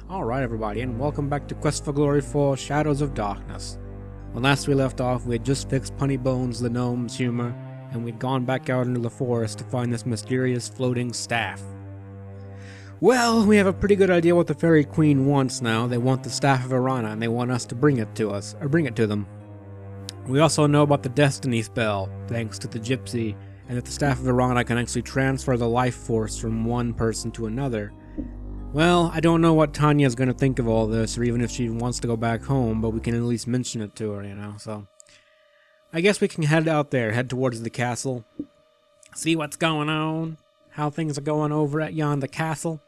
Alright everybody, and welcome back to Quest for Glory 4 Shadows of Darkness. When last we left off, we had just fixed Punny Bones, the gnome's humor, and we'd gone back out into the forest to find this mysterious floating staff. Well, we have a pretty good idea what the Fairy Queen wants now. They want the Staff of Irana, and they want us to bring it to them. We also know about the Destiny spell, thanks to the Gypsy, and that the Staff of Irana can actually transfer the life force from one person to another. Well, I don't know what Tanya's gonna think of all this, or even if she wants to go back home, but we can at least mention it to her, you know, so... I guess we can head out there, head towards the castle, see what's going on, how things are going over at yonder castle.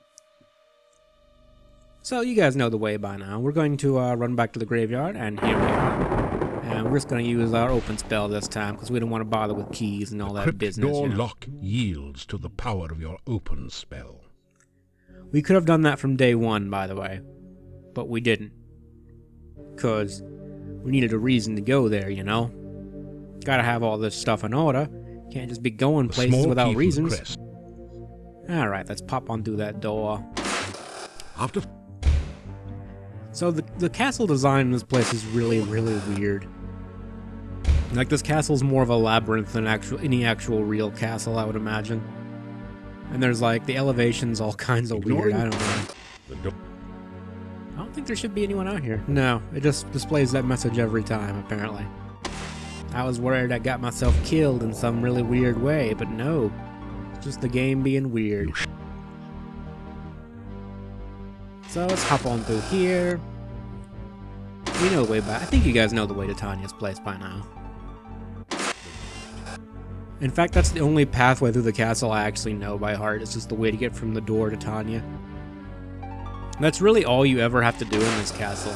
So, you guys know the way by now. We're going to run back to the graveyard, and here we are. And we're just going to use our open spell this time, because we don't want to bother with keys and all that business, Door you know. lock yields to the power of your open spell. We could have done that from day one, by the way, but we didn't. Because we needed a reason to go there, you know? Gotta have all this stuff in order. Can't just be going places without reasons. Alright, let's pop on through that door. So the castle design in this place is really, really weird. Like, this castle's more of a labyrinth than any actual real castle, I would imagine. And there's like, the elevation's all kinds of weird, I don't know. I don't think there should be anyone out here. No, it just displays that message every time, apparently. I was worried I got myself killed in some really weird way, but no. It's just the game being weird. So let's hop on through here. We know the way back. I think you guys know the way to Tanya's place by now. In fact, that's the only pathway through the castle I actually know by heart. It's just the way to get from the door to Tanya. That's really all you ever have to do in this castle.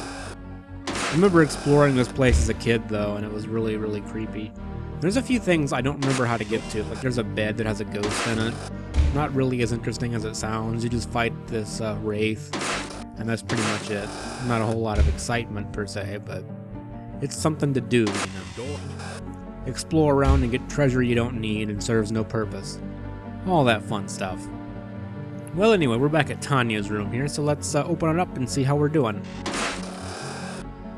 I remember exploring this place as a kid, though, and it was really, really creepy. There's a few things I don't remember how to get to. Like, there's a bed that has a ghost in it. Not really as interesting as it sounds. You just fight this wraith, and that's pretty much it. Not a whole lot of excitement, per se, but it's something to do, you know. Explore around and get treasure you don't need and serves no purpose. All that fun stuff. Well, anyway, we're back at Tanya's room here, so let's open it up and see how we're doing.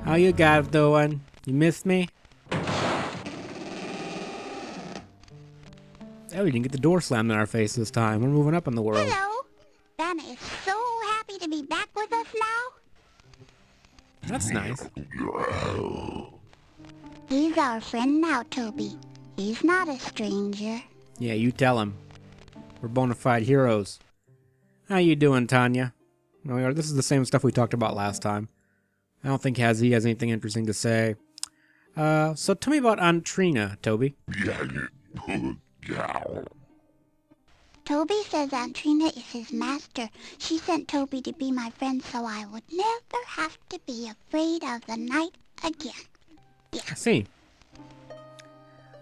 How you guys doing? You missed me? Oh, we didn't get the door slammed in our face this time. We're moving up in the world. Hello. Vanna is so happy to be back with us now. That's nice. He's our friend now, Toby. He's not a stranger. Yeah, you tell him. We're bona fide heroes. How you doing, Tanya? This is the same stuff we talked about last time. I don't think he has anything interesting to say. So tell me about Aunt Trina, Toby. Toby says Aunt Trina is his master. She sent Toby to be my friend so I would never have to be afraid of the night again. Yeah. I see.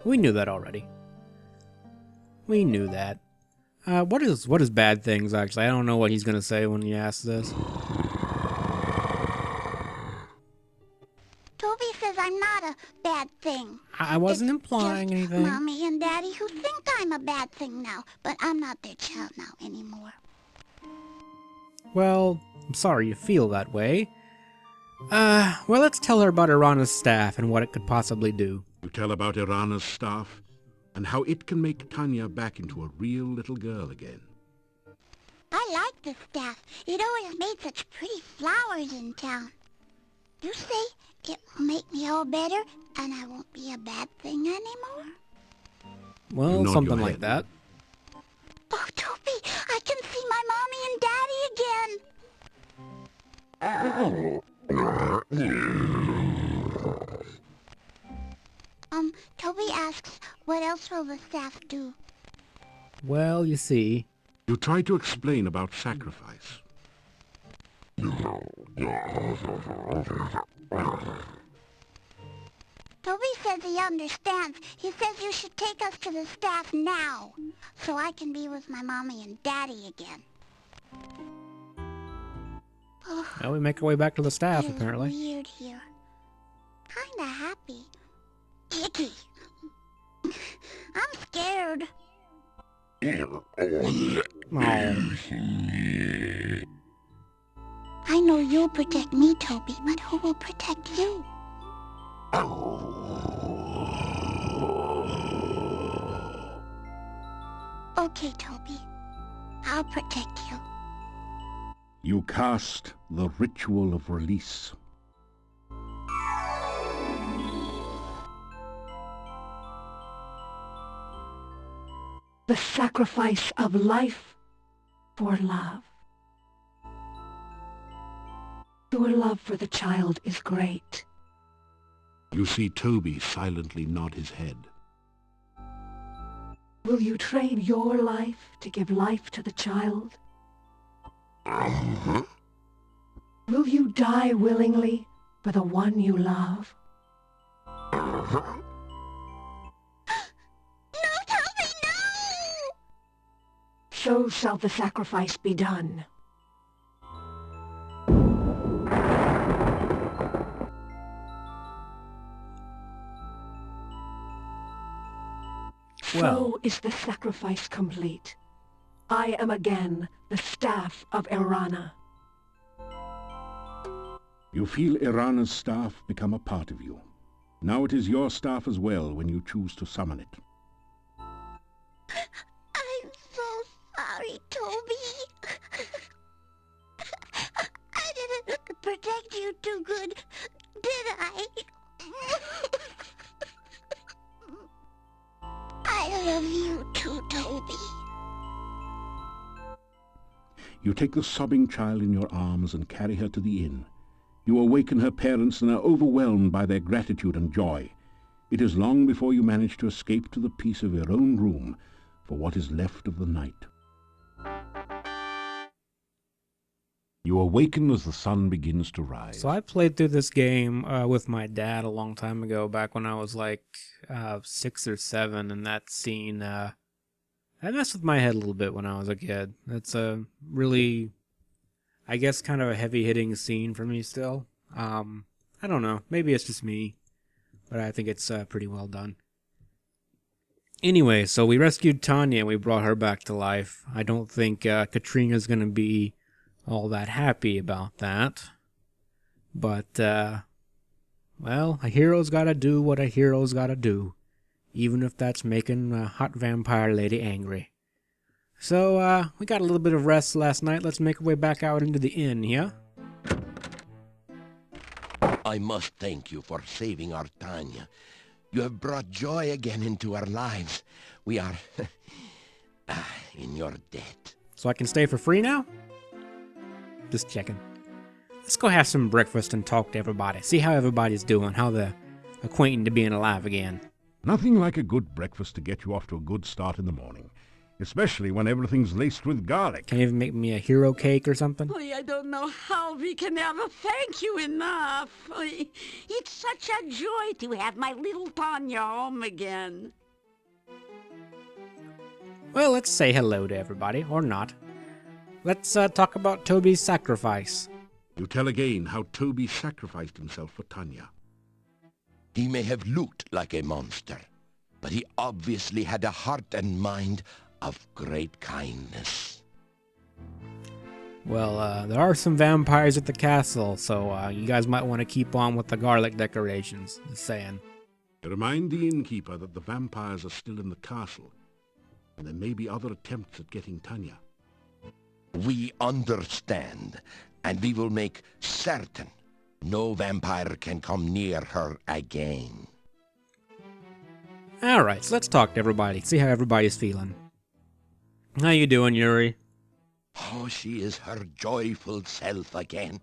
We knew that already. We knew that. What is bad things, actually? I don't know what he's gonna say when he asks this. Toby says I'm not a bad thing. I wasn't implying Just anything. Mommy and Daddy who think I'm a bad thing now, but I'm not their child now anymore. Well, I'm sorry you feel that way. Well, let's tell her about Irana's staff and what it could possibly do. You tell about Irana's staff and how it can make Tanya back into a real little girl again. I like the staff. It always made such pretty flowers in town. You say it will make me all better and I won't be a bad thing anymore? Well, something like that. Oh, Toby, I can see my mommy and Daddy again. Toby asks, what else will the staff do? Well, you see... You try to explain about sacrifice. Toby says he understands. He says you should take us to the staff now, so I can be with my mommy and Daddy again. Well, we make our way back to the staff, Feels apparently. Weird here. Kinda happy. Icky. I'm scared. Oh. I know you'll protect me, Toby, but who will protect you? Okay, Toby. I'll protect you. You cast the ritual of release. The sacrifice of life for love. Your love for the child is great. You see Toby silently nod his head. Will you trade your life to give life to the child? Will you die willingly for the one you love? No, Toby, no! So shall the sacrifice be done. So is the sacrifice complete. I am again the staff of Irana. You feel Irana's staff become a part of you. Now it is your staff as well when you choose to summon it. I'm so sorry, Toby. I didn't protect you too good, did I? I love you too, Toby. You take the sobbing child in your arms and carry her to the inn. You awaken her parents and are overwhelmed by their gratitude and joy. It is long before you manage to escape to the peace of your own room for what is left of the night. You awaken as the sun begins to rise. So I played through this game with my dad a long time ago, back when I was like 6 or 7, and that scene, that messed with my head a little bit when I was a kid. It's a really, I guess, kind of a heavy-hitting scene for me still. I don't know, maybe it's just me, but I think it's pretty well done. Anyway, so we rescued Tanya and we brought her back to life. I don't think Katrina's gonna be all that happy about that. But, well, a hero's gotta do what a hero's gotta do, even if that's making a hot vampire lady angry. So, we got a little bit of rest last night. Let's make our way back out into the inn, yeah? I must thank you for saving our Tanya. You have brought joy again into our lives. We are in your debt. So I can stay for free now? Just checking. Let's go have some breakfast and talk to everybody. See how everybody's doing, how they're acquainted to being alive again. Nothing like a good breakfast to get you off to a good start in the morning, especially when everything's laced with garlic. Can you even make me a hero cake or something? I don't know how we can ever thank you enough. It's such a joy to have my little Tanya home again. Well, let's say hello to everybody, or not. Let's talk about Toby's sacrifice. You tell again how Toby sacrificed himself for Tanya. He may have looked like a monster, but he obviously had a heart and mind of great kindness. Well, there are some vampires at the castle, so you guys might want to keep on with the garlic decorations. Just saying. Remind the innkeeper that the vampires are still in the castle, and there may be other attempts at getting Tanya. We understand, and we will make certain no vampire can come near her again. Alright, so let's talk to everybody, see how everybody's feeling. How you doing, Yuri? Oh, she is her joyful self again.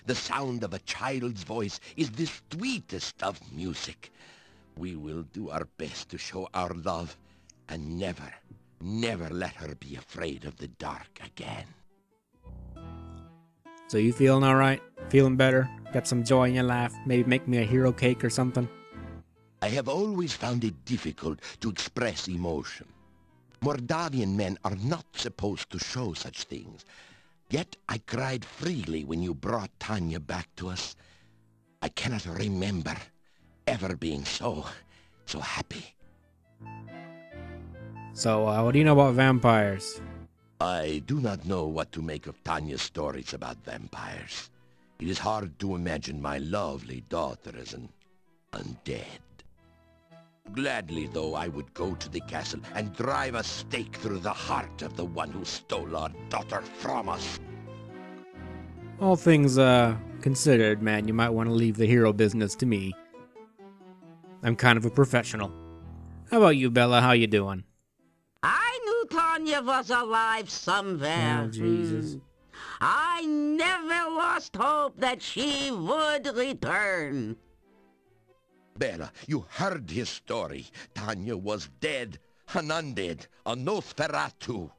The sound of a child's voice is the sweetest of music. We will do our best to show our love and never, never let her be afraid of the dark again. So you feeling alright? Feeling better? Got some joy in your life? Maybe make me a hero cake or something? I have always found it difficult to express emotion. Mordavian men are not supposed to show such things. Yet I cried freely when you brought Tanya back to us. I cannot remember ever being so happy. So, what do you know about vampires? I do not know what to make of Tanya's stories about vampires. It is hard to imagine my lovely daughter as an undead. Gladly, though, I would go to the castle and drive a stake through the heart of the one who stole our daughter from us. All things, considered, man, you might want to leave the hero business to me. I'm kind of a professional. How about you, Bella? How you doing? I knew Tanya was alive somewhere. Oh, Jesus. I never lost hope that she would return. Bella, you heard his story. Tanya was dead, an undead, a Nosferatu.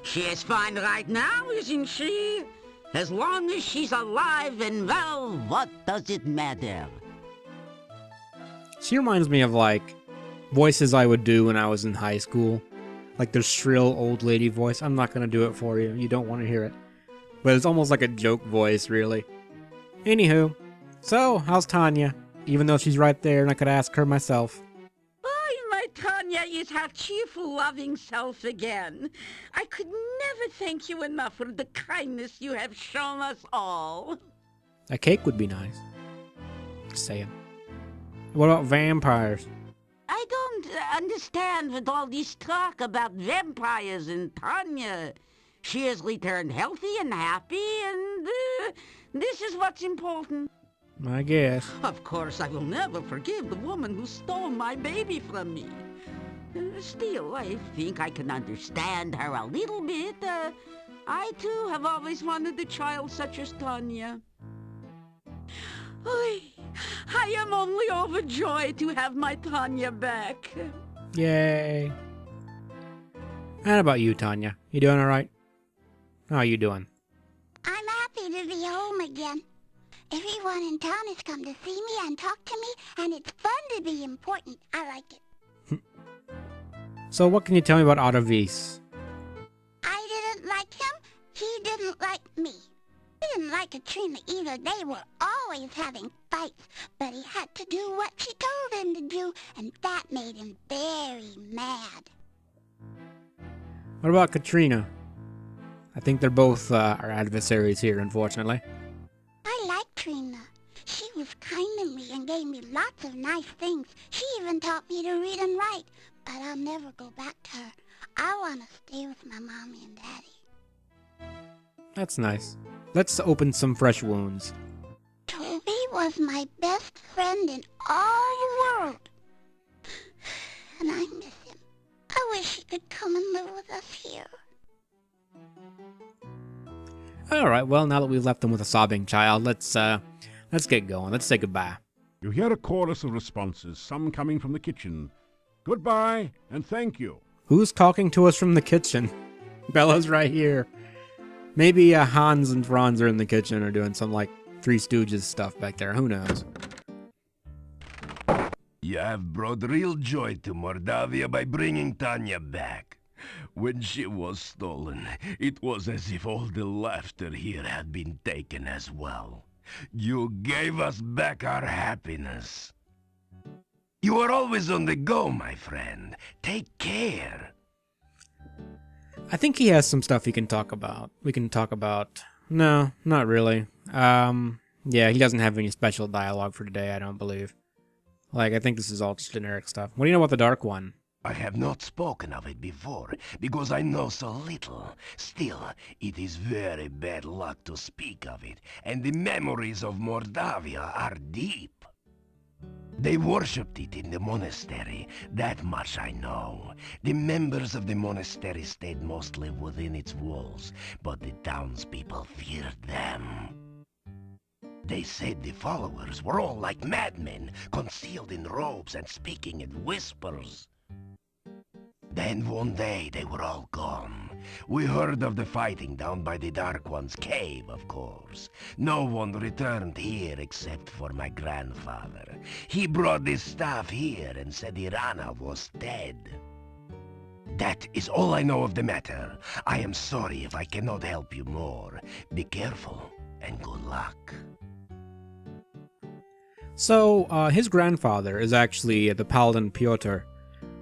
She is fine right now, isn't she? As long as she's alive and well, what does it matter? She reminds me of, like, voices I would do when I was in high school. Like their shrill old lady voice. I'm not gonna do it for you. You don't want to hear it. But it's almost like a joke voice, really. Anywho, so, how's Tanya? Even though she's right there and I could ask her myself. Oh, my Tanya is her cheerful, loving self again. I could never thank you enough for the kindness you have shown us all. A cake would be nice. Just saying. What about vampires? I don't understand with all this talk about vampires and Tanya. She has returned healthy and happy, and this is what's important. I guess. Of course, I will never forgive the woman who stole my baby from me. Still, I think I can understand her a little bit. I, too, have always wanted a child such as Tanya. I am only overjoyed to have my Tanya back. Yay. How about you, Tanya? You doing alright? How are you doing? I'm happy to be home again. Everyone in town has come to see me and talk to me, and it's fun to be important. I like it. So what can you tell me about Adavis? I didn't like him. He didn't like me. He didn't like Katrina either. They were always having fights, but he had to do what she told him to do, and that made him very mad. What about Katrina? I think they're both our adversaries here, unfortunately. I like Trina. She was kind to me and gave me lots of nice things. She even taught me to read and write, but I'll never go back to her. I want to stay with my mommy and daddy. That's nice. Let's open some fresh wounds. Toby was my best friend in all the world. And I miss him. I wish he could come and live with us here. Alright, well, now that we've left them with a sobbing child, let's get going. Let's say goodbye. You hear a chorus of responses, some coming from the kitchen. Goodbye, and thank you. Who's talking to us from the kitchen? Bella's right here. Maybe Hans and Franz are in the kitchen or doing some, like, Three Stooges stuff back there. Who knows? You have brought real joy to Mordavia by bringing Tanya back. When she was stolen, it was as if all the laughter here had been taken as well. You gave us back our happiness. You are always on the go, my friend. Take care. I think he has some stuff he can talk about. We can talk about... No, not really. Yeah, he doesn't have any special dialogue for today, I don't believe. Like, I think this is all just generic stuff. What do you know about the Dark One? I have not spoken of it before, because I know so little. Still, it is very bad luck to speak of it, and the memories of Mordavia are deep. They worshipped it in the monastery, that much I know. The members of the monastery stayed mostly within its walls, but the townspeople feared them. They said the followers were all like madmen, concealed in robes and speaking in whispers. Then one day they were all gone. We heard of the fighting down by the Dark One's cave, of course. No one returned here except for my grandfather. He brought this staff here and said Irana was dead. That is all I know of the matter. I am sorry if I cannot help you more. Be careful and good luck. So, his grandfather is actually the Paladin Pyotr,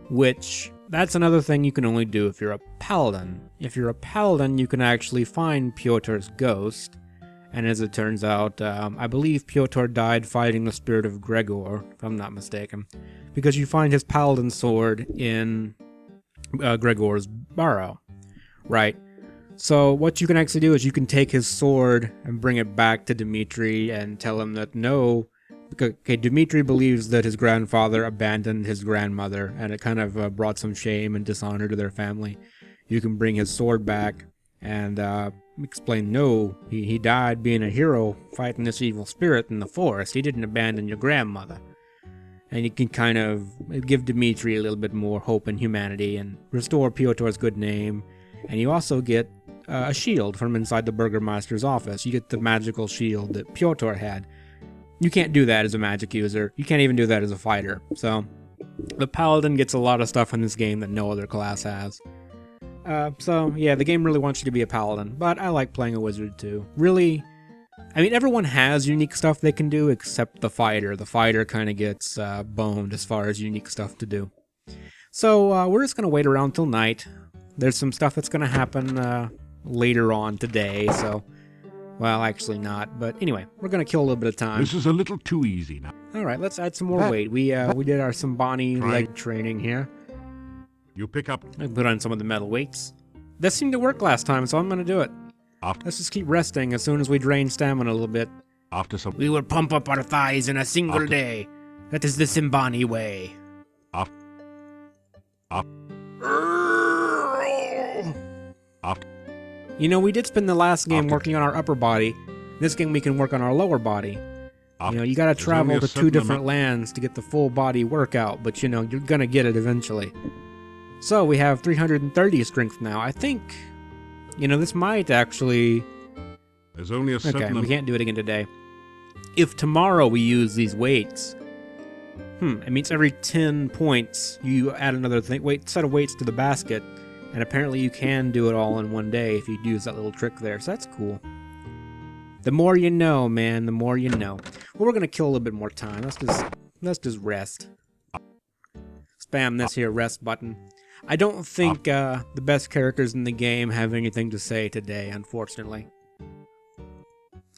which that's another thing you can only do if you're a paladin. If you're a paladin, you can actually find Piotr's ghost. And as it turns out, I believe Piotr died fighting the spirit of Gregor, if I'm not mistaken. Because you find his paladin sword in Gregor's burrow. Right. So what you can actually do is you can take his sword and bring it back to Dmitri and tell him that no... Okay, Dmitri believes that his grandfather abandoned his grandmother, and it kind of brought some shame and dishonor to their family. You can bring his sword back and explain, no, he died being a hero fighting this evil spirit in the forest. He didn't abandon your grandmother. And you can kind of give Dmitri a little bit more hope and humanity and restore Piotr's good name. And you also get a shield from inside the Burgermeister's office. You get the magical shield that Piotr had. You can't do that as a magic user. You can't even do that as a fighter. So, the Paladin gets a lot of stuff in this game that no other class has. So, yeah, the game really wants you to be a Paladin, but I like playing a Wizard too. Really, I mean, everyone has unique stuff they can do except the Fighter. The Fighter kind of gets boned as far as unique stuff to do. So, we're just going to wait around till night. There's some stuff that's going to happen later on today, so... Well, actually not, but anyway, we're gonna kill a little bit of time. This is a little too easy now. Alright, let's add some more weight. We did our Sambani leg training here. You pick up... I put on some of the metal weights. This seemed to work last time, so I'm gonna do it. Let's just keep resting as soon as we drain stamina a little bit. After some... We will pump up our thighs in a single day. That is the Simbani way. You know, we did spend the last game working on our upper body. This game we can work on our lower body. You know, you gotta travel to 2 different lands to get the full body workout, but you know, you're gonna get it eventually. So, we have 330 strength now. I think, you know, this might actually... There's only a certain... Okay, we can't do it again today. If tomorrow we use these weights... it means every 10 points you add another set of weights to the basket. And apparently you can do it all in one day if you use that little trick there, so that's cool. The more you know, man, the more you know. Well, we're gonna kill a little bit more time. Let's just rest. Spam this here rest button. I don't think the best characters in the game have anything to say today, unfortunately.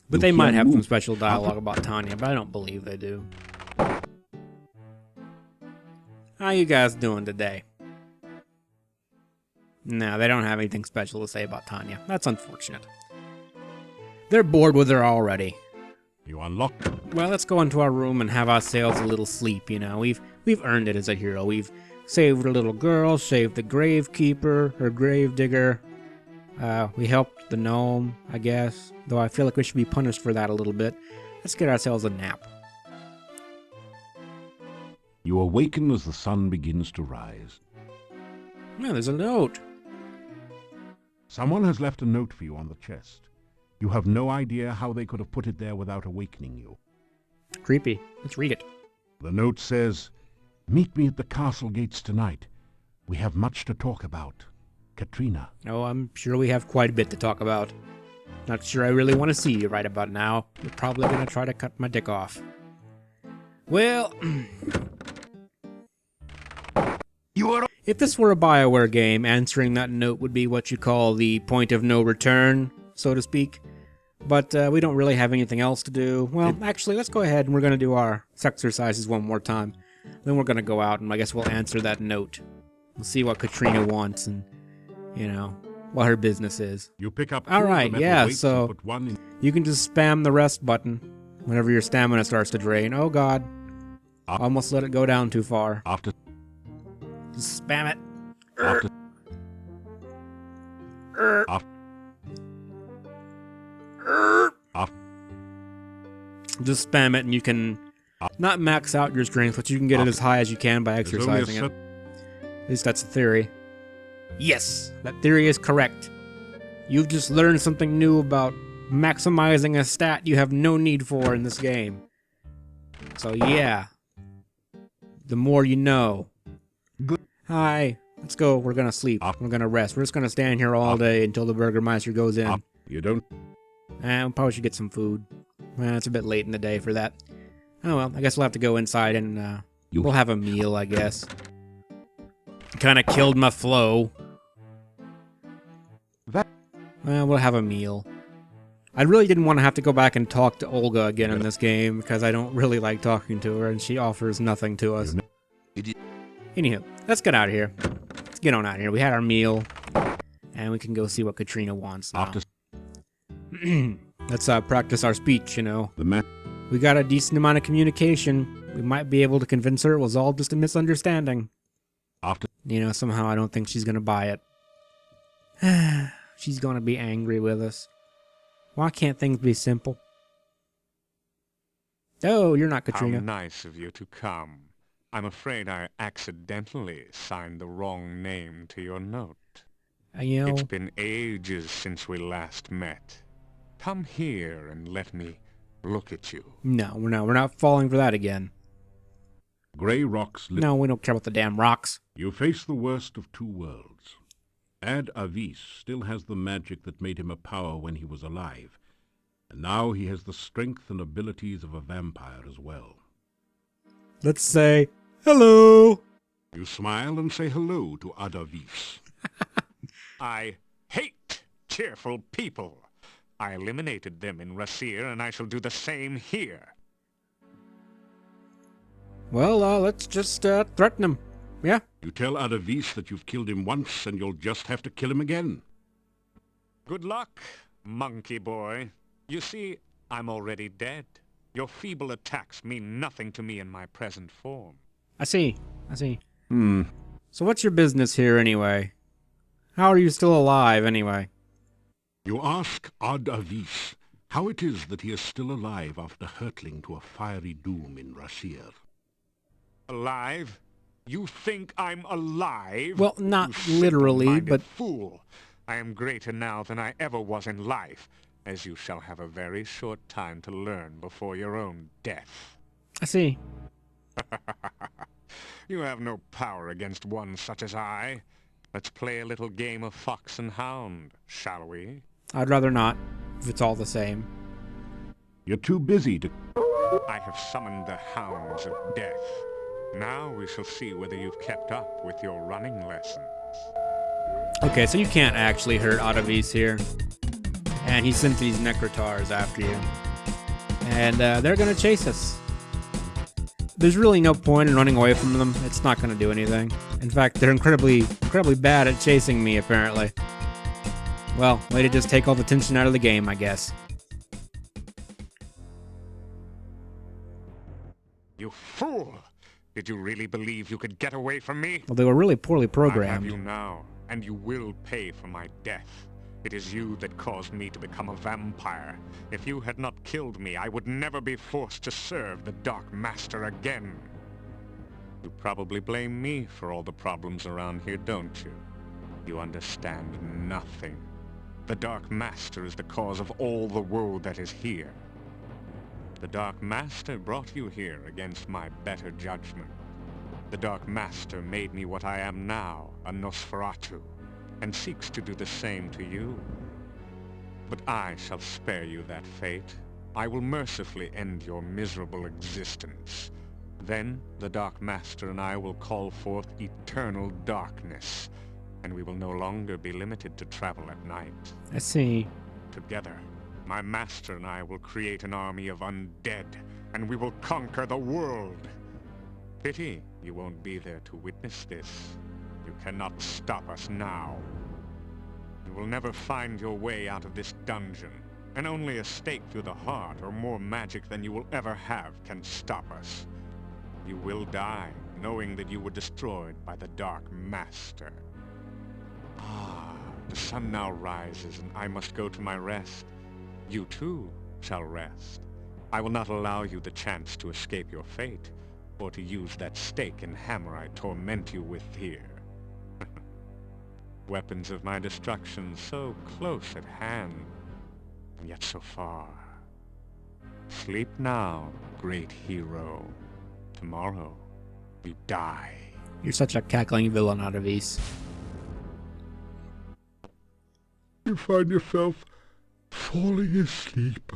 But they might have some special dialogue about Tanya, but I don't believe they do. How you guys doing today? No, they don't have anything special to say about Tanya. That's unfortunate. They're bored with her already. You unlocked them. Well, let's go into our room and have ourselves a little sleep, you know. We've earned it as a hero. We've saved a little girl, saved the gravekeeper, her gravedigger. We helped the gnome, I guess. Though I feel like we should be punished for that a little bit. Let's get ourselves a nap. You awaken as the sun begins to rise. Man, there's a note. Someone has left a note for you on the chest. You have no idea how they could have put it there without awakening you. Creepy. Let's read it. The note says, "Meet me at the castle gates tonight. We have much to talk about. Katrina." Oh, I'm sure we have quite a bit to talk about. Not sure I really want to see you right about now. You're probably going to try to cut my dick off. Well... If this were a BioWare game, answering that note would be what you call the point of no return, so to speak. But we don't really have anything else to do. Well, actually, let's go ahead and we're going to do our exercises one more time. Then we're going to go out and I guess we'll answer that note. We'll see what Katrina wants and, you know, what her business is. You pick up Alright, yeah, so you can just spam the rest button whenever your stamina starts to drain. Oh god. Almost let it go down too far. Just spam it. Just spam it and you can not max out your strength, but you can get it as high as you can by exercising it. At least that's the theory. Yes, that theory is correct. You've just learned something new about maximizing a stat you have no need for in this game. So yeah. The more you know. Hi, let's go. We're gonna sleep. We're gonna rest. We're just gonna stand here all day until the Burgermeister goes in. You don't? We probably should get some food. Well, it's a bit late in the day for that. Oh well, I guess we'll have to go inside and we'll have a meal, I guess. Kind of killed my flow. That- Well, we'll have a meal. I really didn't want to have to go back and talk to Olga again in this game, because I don't really like talking to her, and she offers nothing to us. Anywho, let's get out of here. Let's get on out of here. We had our meal, and we can go see what Katrina wants now. Let's practice our speech, you know. We got a decent amount of communication. We might be able to convince her it was all just a misunderstanding. You know, somehow I don't think she's gonna buy it. She's gonna be angry with us. Why can't things be simple? Oh, you're not Katrina. How nice of you to come. I'm afraid I accidentally signed the wrong name to your note. You know, It's been ages since we last met. Come here and let me look at you. no, we're not falling for that again. Grey rocks. No, we don't care about the damn rocks. You face the worst of two worlds. Adavis still has the magic that made him a power when he was alive, and now he has the strength and abilities of a vampire as well. Let's say hello. You smile and say hello to Adavis. I hate cheerful people. I eliminated them in Rasir, and I shall do the same here. Well, let's just threaten him. Yeah? You tell Adavis that you've killed him once and you'll just have to kill him again. Good luck, monkey boy. You see, I'm already dead. Your feeble attacks mean nothing to me in my present form. I see. So what's your business here anyway? How are you still alive anyway? You ask Adavis how it is that he is still alive after hurtling to a fiery doom in Rasir. Alive? You think I'm alive? Well, not You literally, simple-minded but... fool. I am greater now than I ever was in life, as you shall have a very short time to learn before your own death. I see. You have no power against one such as I. Let's play a little game of fox and hound, shall we? I'd rather not, if it's all the same. You're too busy to... I have summoned the hounds of death. Now we shall see whether you've kept up with your running lessons. Okay, so you can't actually hurt Adavis here. And he sent these Necrotars after you. And they're gonna chase us. There's really no point in running away from them. It's not gonna do anything. In fact, they're incredibly bad at chasing me, apparently. Well, way to just take all the tension out of the game, I guess. You fool! Did you really believe you could get away from me? Well, they were really poorly I have programmed. you now, and you will pay for my death. It is you that caused me to become a vampire. If you had not killed me, I would never be forced to serve the Dark Master again. You probably blame me for all the problems around here, don't you? You understand nothing. The Dark Master is the cause of all the woe that is here. The Dark Master brought you here against my better judgment. The Dark Master made me what I am now, a Nosferatu, and seeks to do the same to you. But I shall spare you that fate. I will mercifully end your miserable existence. Then the Dark Master and I will call forth eternal darkness, and we will no longer be limited to travel at night. I see. Together, my master and I will create an army of undead, and we will conquer the world. Pity you won't be there to witness this. You cannot stop us now. You will never find your way out of this dungeon, and only a stake through the heart or more magic than you will ever have can stop us. You will die, knowing that you were destroyed by the Dark Master. Ah, the sun now rises, and I must go to my rest. You too shall rest. I will not allow you the chance to escape your fate, or to use that stake and hammer I torment you with here. Weapons of my destruction so close at hand, and yet so far. Sleep now, great hero. Tomorrow, you die. You're such a cackling villain, Adavis. You find yourself falling asleep.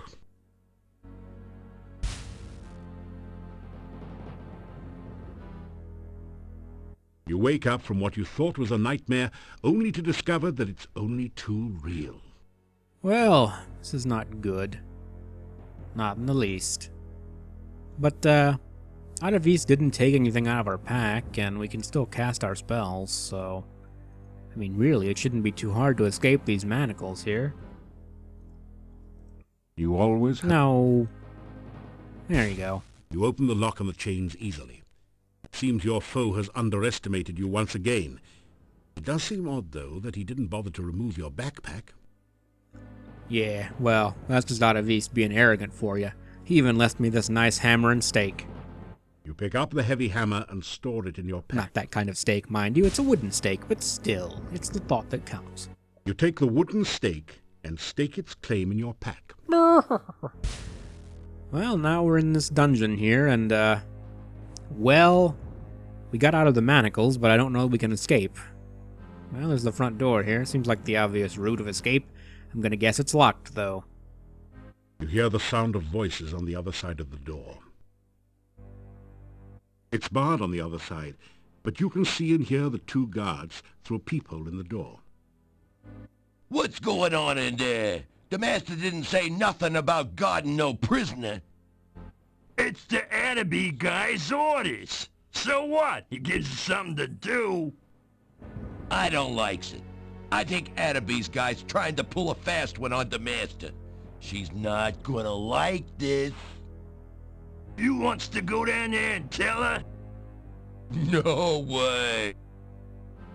You You wake up from what you thought was a nightmare, only to discover that it's only too real. Well, this is not good. Not in the least. But, Adavis didn't take anything out of our pack, and we can still cast our spells, so... I mean, really, it shouldn't be too hard to escape these manacles here. You always have... No. There you go. You open the lock on the chains easily. Seems your foe has underestimated you once again. It does seem odd, though, that he didn't bother to remove your backpack. Yeah, well, that's just Adavis being arrogant for you. He even left me this nice hammer and stake. You pick up the heavy hammer and store it in your pack. Not that kind of stake, mind you. It's a wooden stake, but still, it's the thought that counts. You take the wooden stake and stake its claim in your pack. Well, now we're in this dungeon here, and, well, we got out of the manacles, but I don't know if we can escape. Well, there's the front door here. Seems like the obvious route of escape. I'm gonna guess it's locked, though. You hear the sound of voices on the other side of the door. It's barred on the other side, but you can see and hear the two guards through a peephole in the door. What's going on in there? The master didn't say nothing about guarding no prisoner. It's the Adavis guy's orders. So what? He gives you something to do. I don't likes it. I think Adavis guy's trying to pull a fast one on the master. She's not gonna like this. You wants to go down there and tell her? No way.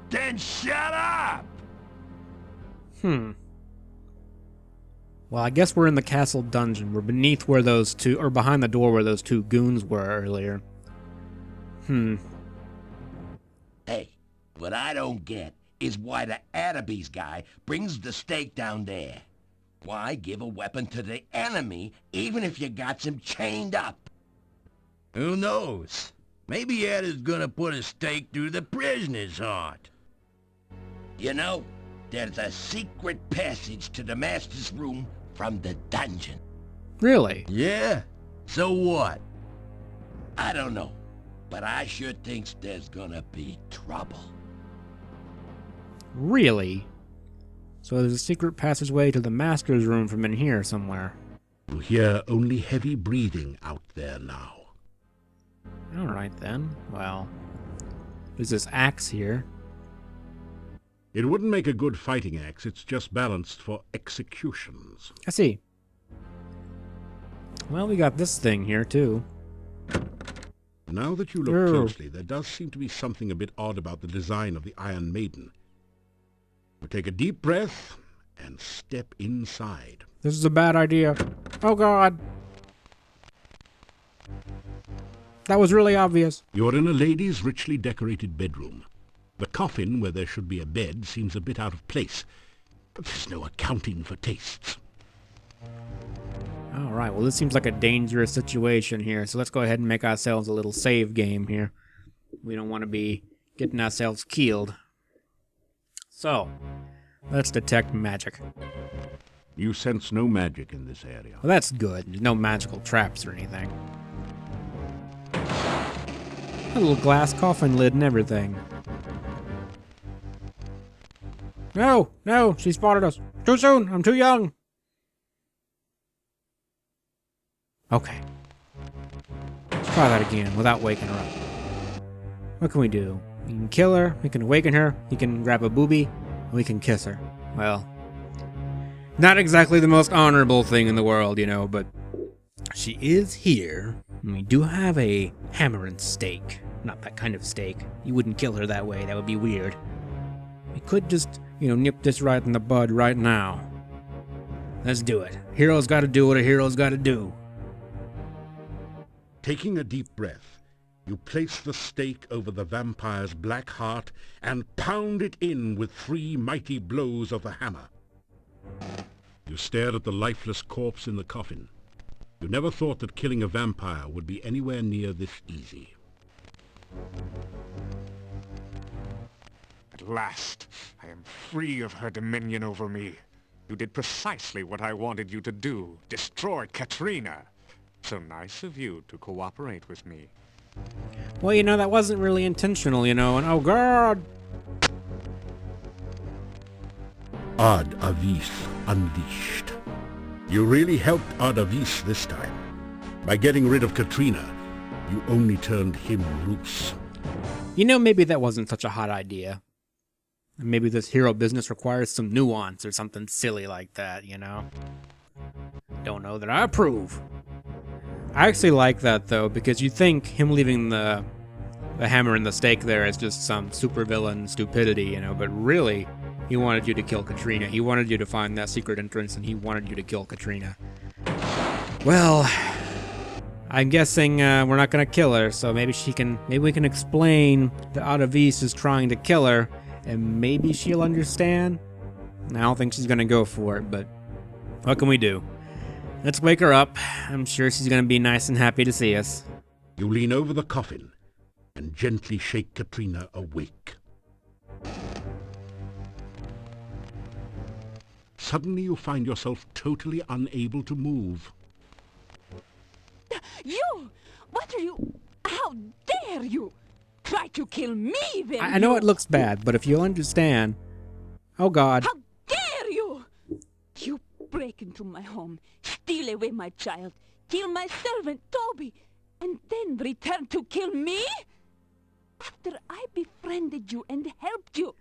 Then shut up! Well, I guess we're in the castle dungeon. We're beneath where those two, or behind the door where those two goons were earlier. Hey, what I don't get is why the Adavis guy brings the stake down there. Why give a weapon to the enemy even if you got him chained up? Who knows? Maybe Ada's gonna put a stake through the prisoner's heart. You know, there's a secret passage to the master's room from the dungeon. Really? Yeah? So what? I don't know, but I sure thinks there's gonna be trouble. Really? So there's a secret passageway to the master's room from in here somewhere. You hear only heavy breathing out there now. Alright then. Well, there's this axe here. It wouldn't make a good fighting axe, it's just balanced for executions. I see. Well, we got this thing here, too. Now that you look closely, there does seem to be something a bit odd about the design of the Iron Maiden. You take a deep breath and step inside. This is a bad idea. Oh god! That was really obvious. You're in a lady's richly decorated bedroom. The coffin, where there should be a bed, seems a bit out of place. But there's no accounting for tastes. Alright, well this seems like a dangerous situation here, so let's go ahead and make ourselves a little save game here. We don't want to be getting ourselves killed. So, let's detect magic. You sense no magic in this area. Well, that's good. There's no magical traps or anything. A little glass coffin lid and everything. No! No! She spotted us! Too soon! I'm too young! Okay. Let's try that again without waking her up. What can we do? We can kill her, we can awaken her, we can grab a booby, and we can kiss her. Well, not exactly the most honorable thing in the world, you know, but she is here, and we do have a hammer and stake. Not that kind of stake. You wouldn't kill her that way, that would be weird. We could just, nip this right in the bud right now. Let's do it. Hero's gotta do what a hero's gotta do. Taking a deep breath, you place the stake over the vampire's black heart and pound it in with 3 mighty blows of the hammer. You stare at the lifeless corpse in the coffin. You never thought that killing a vampire would be anywhere near this easy. At last, I am free of her dominion over me. You did precisely what I wanted you to do, destroy Katrina. So nice of you to cooperate with me. Well, you know, that wasn't really intentional, you know, and oh god! Adavis unleashed. You really helped Adavis this time. By getting rid of Katrina, you only turned him loose. You know, maybe that wasn't such a hot idea. Maybe this hero business requires some nuance or something silly like that, you know? Don't know that I approve. I actually like that, though, because you think him leaving the hammer and the stake there is just some supervillain stupidity, you know, but really, he wanted you to kill Katrina. He wanted you to find that secret entrance, and he wanted you to kill Katrina. Well, I'm guessing we're not gonna kill her, so maybe we can explain that Adavis is trying to kill her, and maybe she'll understand. I don't think she's gonna go for it, but what can we do? Let's wake her up. I'm sure she's gonna be nice and happy to see us. You lean over the coffin and gently shake Katrina awake. Suddenly you find yourself totally unable to move. You! What are you... How dare you! Try to kill me, then! I know it looks bad, but if you'll understand... Oh god. How dare you! You break into my home, steal away my child, kill my servant, Toby, and then return to kill me? After I befriended you and helped you.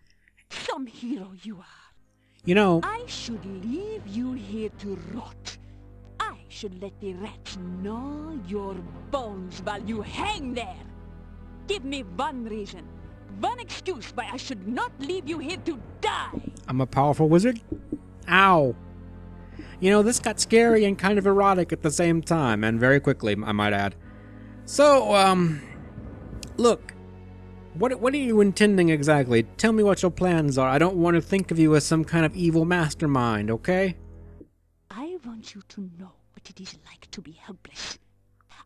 Some hero you are. You know... I should leave you here to rot. I should let the rats gnaw your bones while you hang there. Give me one reason, one excuse why I should not leave you here to die. I'm a powerful wizard? Ow. You know, this got scary and kind of erotic at the same time, and very quickly, I might add. So, look, what are you intending exactly? Tell me what your plans are. I don't want to think of you as some kind of evil mastermind, okay? I want you to know what it is like to be helpless.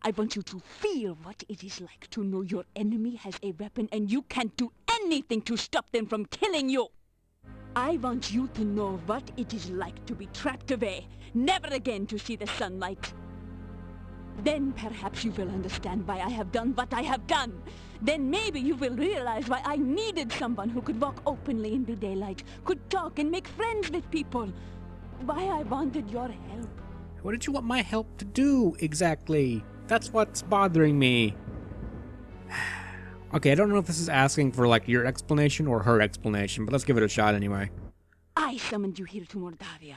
I want you to feel what it is like to know your enemy has a weapon and you can't do anything to stop them from killing you. I want you to know what it is like to be trapped away, never again to see the sunlight. Then perhaps you will understand why I have done what I have done. Then maybe you will realize why I needed someone who could walk openly in the daylight, could talk and make friends with people. Why I wanted your help. What did you want my help to do, exactly? That's what's bothering me. Okay, I don't know if this is asking for, like, your explanation or her explanation, but let's give it a shot anyway. I summoned you here to Mordavia.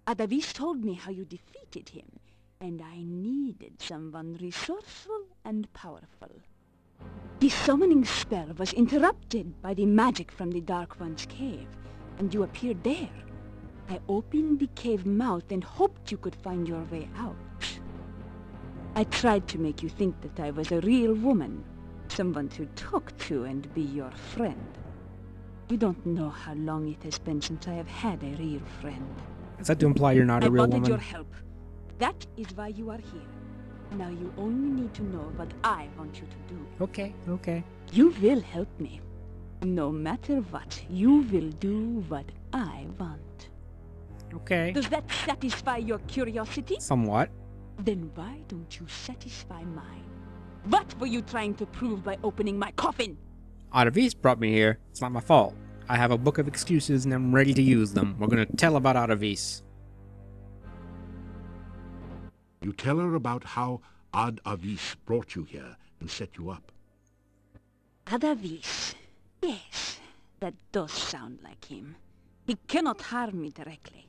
Adavis told me how you defeated him, and I needed someone resourceful and powerful. The summoning spell was interrupted by the magic from the Dark One's cave, and you appeared there. I opened the cave mouth and hoped you could find your way out. I tried to make you think that I was a real woman, someone to talk to and be your friend. You don't know how long it has been since I have had a real friend. Is that to imply you're not a real I wanted woman? your help. That is why you are here. Now you only need to know what I want you to do. Okay, okay. You will help me. No matter what, you will do what I want. Okay. Does that satisfy your curiosity? Somewhat. Then why don't you satisfy mine? What were you trying to prove by opening my coffin? Adavis brought me here. It's not my fault. I have a book of excuses and I'm ready to use them. We're gonna tell about Adavis. You tell her about how Adavis brought you here and set you up. Adavis. Yes, that does sound like him. He cannot harm me directly.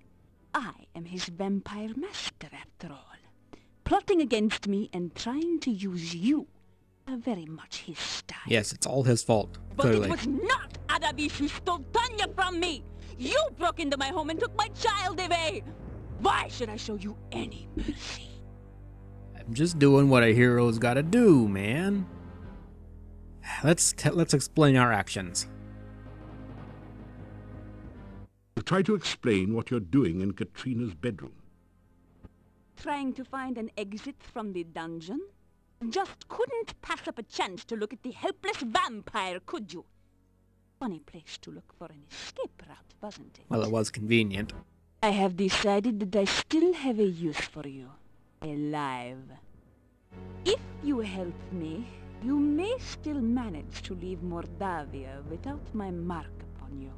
I am his vampire master, after all. Plotting against me and trying to use you are very much his style. Yes, it's all his fault, But clearly. it was not Adavis who stole Tanya from me! You broke into my home and took my child away! Why should I show you any mercy? I'm just doing what a hero's gotta do, man. Let's explain our actions. You try to explain what you're doing in Katrina's bedroom. Trying to find an exit from the dungeon? Just couldn't pass up a chance to look at the helpless vampire, could you? Funny place to look for an escape route, wasn't it? Well, it was convenient. I have decided that I still have a use for you. Alive. If you help me, You may still manage to leave Mordavia without my mark upon you.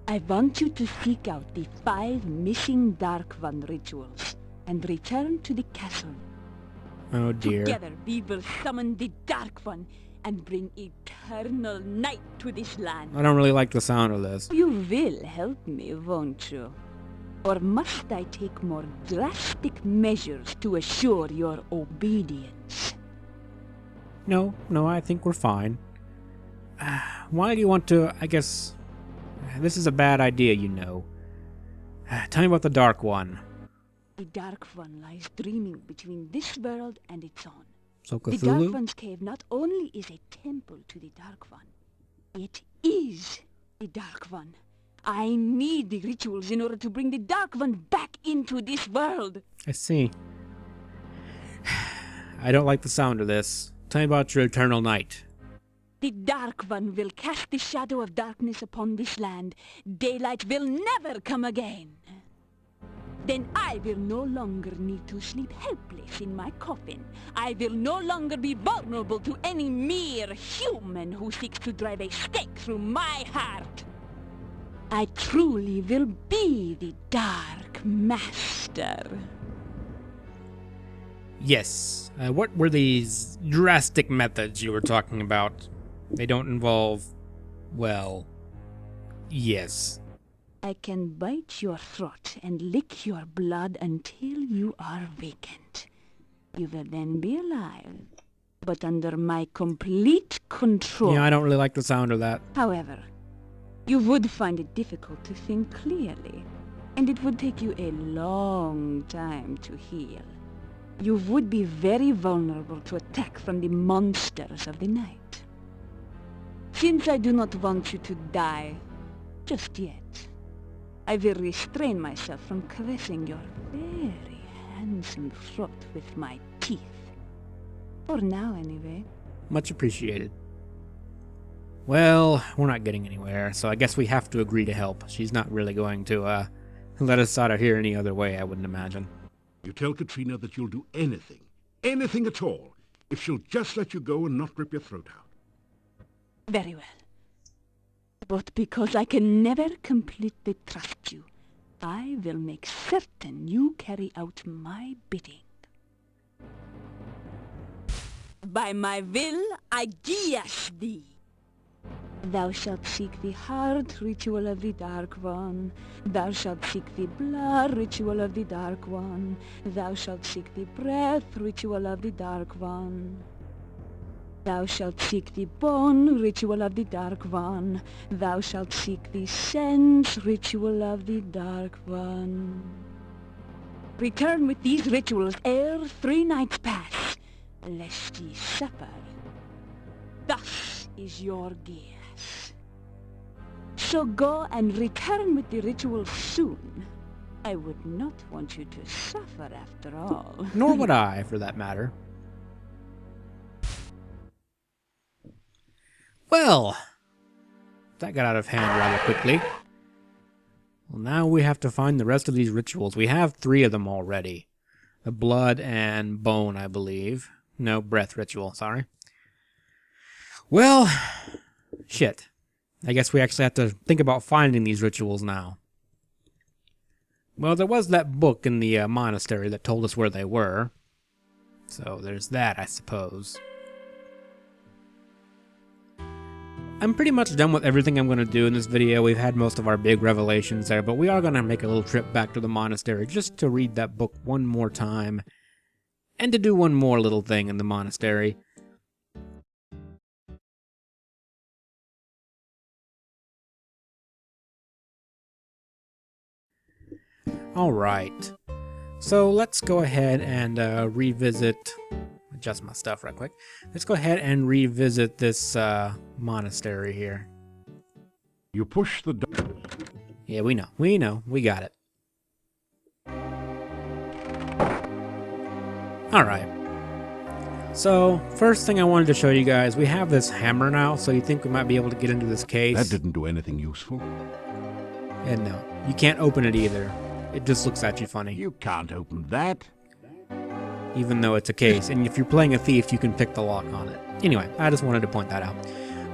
I want you to seek out the 5 missing Dark One rituals and return to the castle. Oh dear. Together we will summon the Dark One and bring eternal night to this land. I don't really like the sound of this. You will help me, won't you? Or must I take more drastic measures to assure your obedience? No, I think we're fine. Why do you want to, I guess... This is a bad idea, you know. Tell me about the Dark One. The Dark One lies dreaming between this world and its own. So The Dark Cthulhu? One's cave not only is a temple to the Dark One, it is the Dark One. I need the rituals in order to bring the Dark One back into this world. I see. I don't like the sound of this. Tell me about your eternal night. The Dark One will cast the shadow of darkness upon this land. Daylight will never come again. Then I will no longer need to sleep helpless in my coffin. I will no longer be vulnerable to any mere human who seeks to drive a stake through my heart. I truly will be the Dark Master. Yes. What were these drastic methods you were talking about? They don't involve... well... yes. I can bite your throat and lick your blood until you are vacant. You will then be alive, but under my complete control. Yeah, I don't really like the sound of that. However, you would find it difficult to think clearly, and it would take you a long time to heal. You would be very vulnerable to attack from the monsters of the night. Since I do not want you to die just yet, I will restrain myself from caressing your very handsome throat with my teeth. For now, anyway. Much appreciated. Well, we're not getting anywhere, so I guess we have to agree to help. She's not really going to, let us out of here any other way, I wouldn't imagine. You tell Katrina that you'll do anything at all, if she'll just let you go and not rip your throat out. Very well. But because I can never completely trust you, I will make certain you carry out my bidding. By my will, I guias thee. Thou shalt seek the heart ritual of the Dark One. Thou shalt seek the blood ritual of the Dark One. Thou shalt seek the breath ritual of the Dark One. Thou shalt seek the bone ritual of the Dark One. Thou shalt seek the sense ritual of the Dark One. Return with these rituals ere 3 nights pass, lest ye suffer. Thus is your guess. So go and return with the rituals soon. I would not want you to suffer after all. Nor would I, for that matter. Well, that got out of hand rather quickly. Well, now we have to find the rest of these rituals. We have 3 of them already. The blood and bone, I believe. No, breath ritual, sorry. Well, shit. I guess we actually have to think about finding these rituals now. Well, there was that book in the monastery that told us where they were. So there's that, I suppose. I'm pretty much done with everything I'm going to do in this video. We've had most of our big revelations there, but we are going to make a little trip back to the monastery just to read that book one more time and to do one more little thing in the monastery. Alright, so let's go ahead and revisit... adjust my stuff right quick. Let's go ahead and revisit this monastery here. You push the... Yeah, we know, we got it. Alright. So, first thing I wanted to show you guys, we have this hammer now, so you think we might be able to get into this case. That didn't do anything useful. And no, you can't open it either. It just looks at you funny. You can't open that. even though it's a case. And if you're playing a thief, you can pick the lock on it. Anyway, I just wanted to point that out.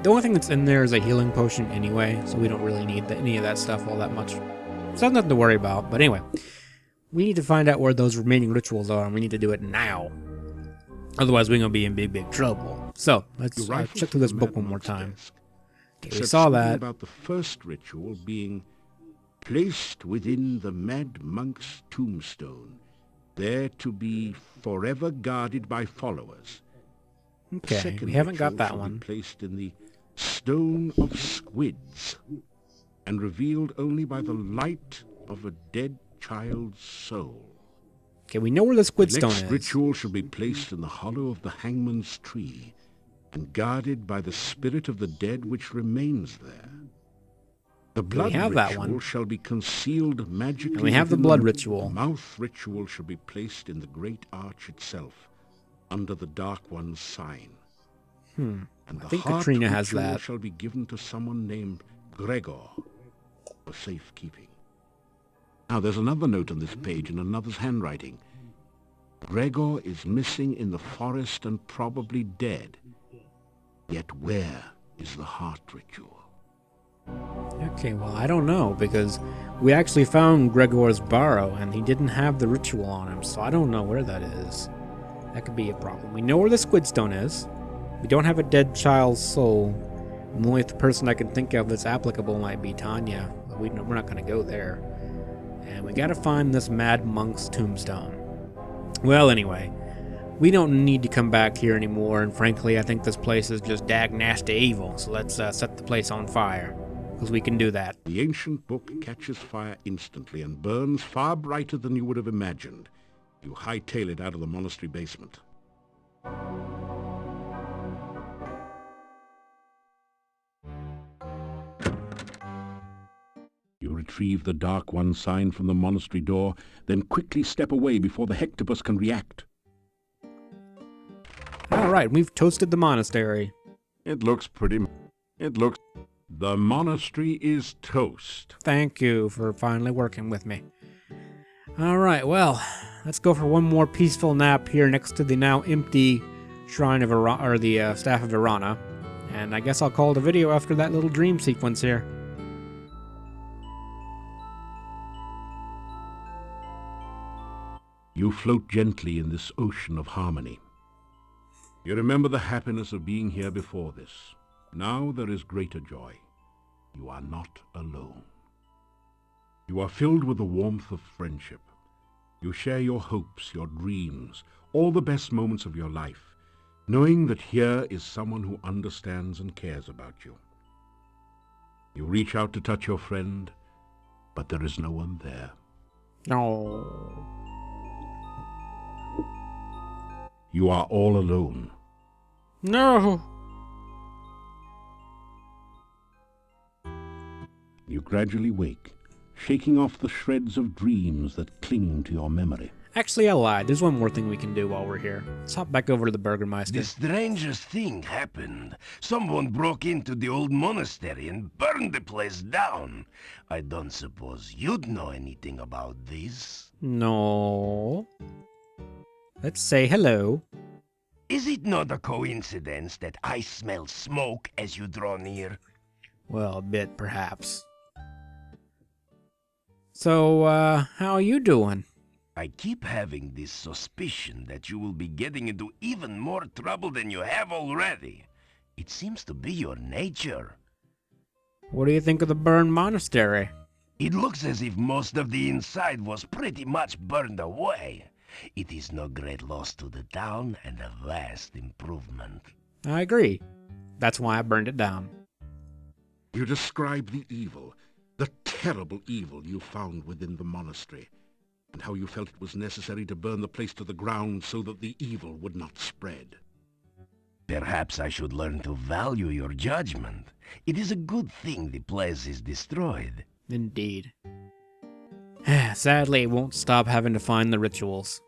The only thing that's in there is a healing potion anyway, so we don't really need any of that stuff all that much. So nothing to worry about. But anyway, we need to find out where those remaining rituals are, and we need to do it now. Otherwise, we're going to be in big trouble. So, let's check through this book one more time. Okay, we saw that. About the first ritual being placed within the mad monk's tombstone, there to be forever guarded by followers. Okay, we haven't got that one. Placed in the stone of squids, and revealed only by the light of a dead child's soul. Okay, we know where the squid stone is. The next ritual should be placed in the hollow of the hangman's tree, and guarded by the spirit of the dead which remains there. The blood ritual shall be concealed magically. And we have the blood ritual. The mouth ritual shall be placed in the great arch itself, under the Dark One's sign. And I think Katrina has that. Shall be given to someone named Gregor for safekeeping. Now, there's another note on this page in another's handwriting. Gregor is missing in the forest and probably dead. Yet where is the heart ritual? Okay, well, I don't know, because we actually found Gregor's burrow, and he didn't have the ritual on him, so I don't know where that is. That could be a problem. We know where the squid stone is. We don't have a dead child's soul. And the only person I can think of that's applicable might be Tanya, but we're not going to go there. And we got to find this mad monk's tombstone. Well, anyway, we don't need to come back here anymore, and frankly, I think this place is just dag nasty evil, so let's set the place on fire, because we can do that. The ancient book catches fire instantly and burns far brighter than you would have imagined. You hightail it out of the monastery basement. You retrieve the Dark One sign from the monastery door, then quickly step away before the hectopus can react. Alright, we've toasted the monastery. The monastery is toast. Thank you for finally working with me. Alright, well, let's go for one more peaceful nap here next to the now empty shrine of the staff of Irana. And I guess I'll call it a video after that little dream sequence here. You float gently in this ocean of harmony. You remember the happiness of being here before this. Now there is greater joy. You are not alone. You are filled with the warmth of friendship. You share your hopes, your dreams, all the best moments of your life, knowing that here is someone who understands and cares about you. You reach out to touch your friend, but there is no one there. No. You are all alone. No. You gradually wake, shaking off the shreds of dreams that cling to your memory. Actually, I lied. There's one more thing we can do while we're here. Let's hop back over to the Burgermeister. The strangest thing happened. Someone broke into the old monastery and burned the place down. I don't suppose you'd know anything about this. No. Let's say hello. Is it not a coincidence that I smell smoke as you draw near? Well, a bit, perhaps. So, how are you doing? I keep having this suspicion that you will be getting into even more trouble than you have already. It seems to be your nature. What do you think of the burned monastery? It looks as if most of the inside was pretty much burned away. It is no great loss to the town and a vast improvement. I agree. That's why I burned it down. You describe the evil, the terrible evil you found within the monastery, and how you felt it was necessary to burn the place to the ground so that the evil would not spread. Perhaps I should learn to value your judgment. It is a good thing the place is destroyed. Indeed. Sadly, it won't stop having to find the rituals.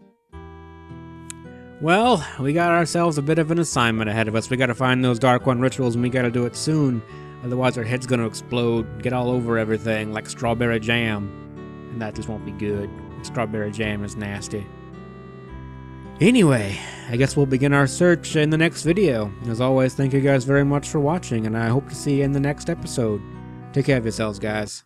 Well, we got ourselves a bit of an assignment ahead of us. We gotta find those Dark One rituals, and we gotta do it soon. Otherwise our head's gonna explode, get all over everything like strawberry jam. And that just won't be good. Strawberry jam is nasty. Anyway, I guess we'll begin our search in the next video. As always, thank you guys very much for watching, and I hope to see you in the next episode. Take care of yourselves, guys.